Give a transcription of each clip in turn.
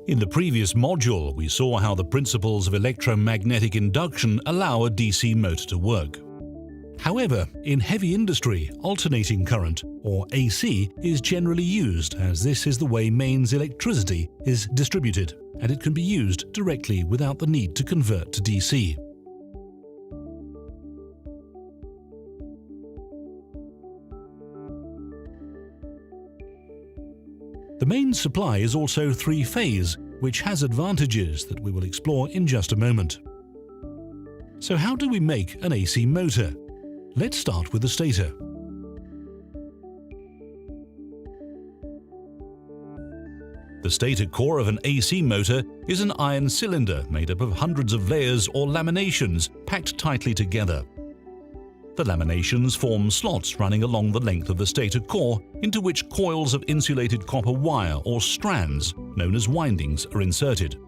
In the previous module, we saw how the principles of electromagnetic induction allow a DC motor to work. However, in heavy industry, alternating current, or AC, is generally used as this is the way mains electricity is distributed, and it can be used directly without the need to convert to DC. The main supply is also three-phase, which has advantages that we will explore in just a moment. So how do we make an AC motor? Let's start with the stator. The stator core of an AC motor is an iron cylinder made up of hundreds of layers or laminations packed tightly together. The laminations form slots running along the length of the stator core, into which coils of insulated copper wire or strands, known as windings, are inserted.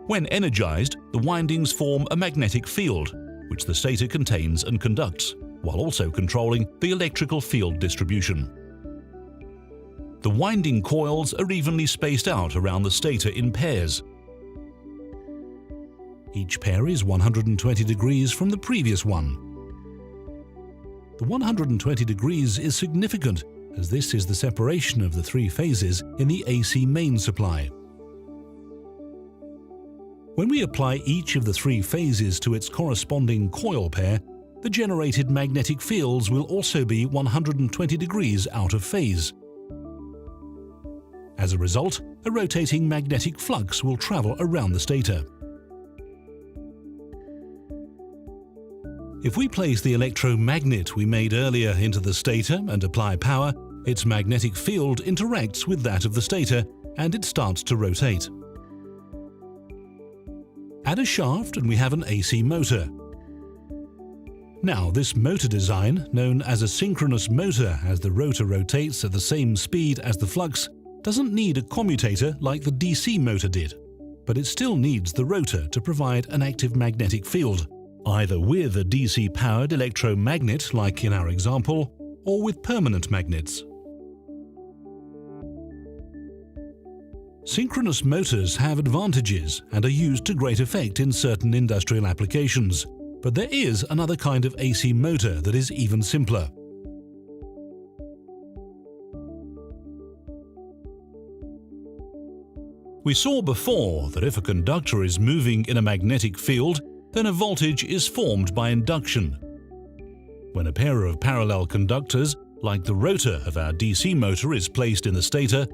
When energized, the windings form a magnetic field, which the stator contains and conducts, while also controlling the electrical field distribution. The winding coils are evenly spaced out around the stator in pairs. Each pair is 120 degrees from the previous one. The 120 degrees is significant as this is the separation of the three phases in the AC main supply. When we apply each of the three phases to its corresponding coil pair, the generated magnetic fields will also be 120 degrees out of phase. As a result, a rotating magnetic flux will travel around the stator. If we place the electromagnet we made earlier into the stator and apply power, its magnetic field interacts with that of the stator and it starts to rotate. Add a shaft and we have an AC motor. Now, this motor design, known as a synchronous motor as the rotor rotates at the same speed as the flux, doesn't need a commutator like the DC motor did, but it still needs the rotor to provide an active magnetic field, either with a DC-powered electromagnet like in our example, or with permanent magnets. Synchronous motors have advantages and are used to great effect in certain industrial applications, but there is another kind of AC motor that is even simpler. We saw before that if a conductor is moving in a magnetic field, then a voltage is formed by induction. When a pair of parallel conductors, like the rotor of our DC motor, is placed in the stator,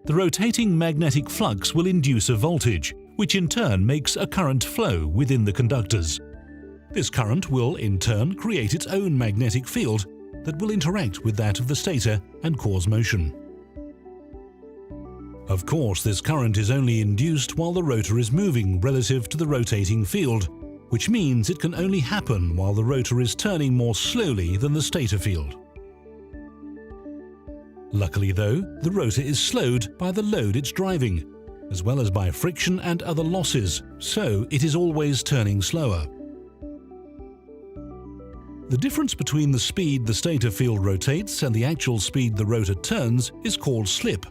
the rotating magnetic flux will induce a voltage, which in turn makes a current flow within the conductors. This current will in turn create its own magnetic field that will interact with that of the stator and cause motion. Of course, this current is only induced while the rotor is moving relative to the rotating field, which means it can only happen while the rotor is turning more slowly than the stator field. Luckily though, the rotor is slowed by the load it's driving, as well as by friction and other losses, so it is always turning slower. The difference between the speed the stator field rotates and the actual speed the rotor turns is called slip,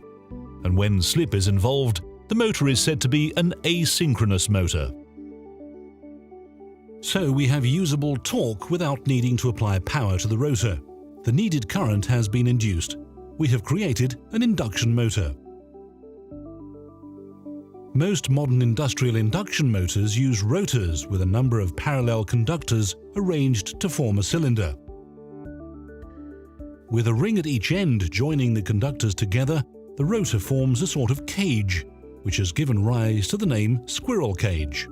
and when slip is involved, the motor is said to be an asynchronous motor. So we have usable torque without needing to apply power to the rotor. The needed current has been induced. We have created an induction motor. Most modern industrial induction motors use rotors with a number of parallel conductors arranged to form a cylinder. With a ring at each end joining the conductors together, the rotor forms a sort of cage, which has given rise to the name squirrel cage.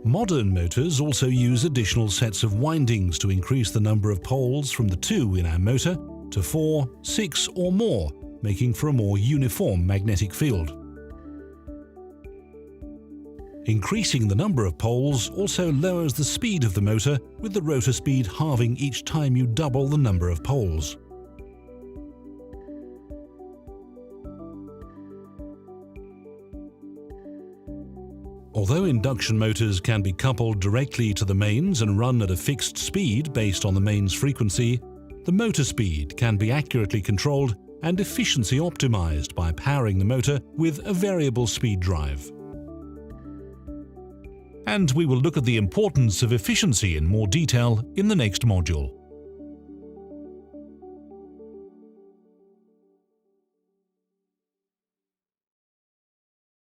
Modern motors also use additional sets of windings to increase the number of poles from the 2 in our motor to 4, 6 or more, making for a more uniform magnetic field. Increasing the number of poles also lowers the speed of the motor, with the rotor speed halving each time you double the number of poles. Although induction motors can be coupled directly to the mains and run at a fixed speed based on the mains frequency, the motor speed can be accurately controlled and efficiency optimized by powering the motor with a variable speed drive. And we will look at the importance of efficiency in more detail in the next module.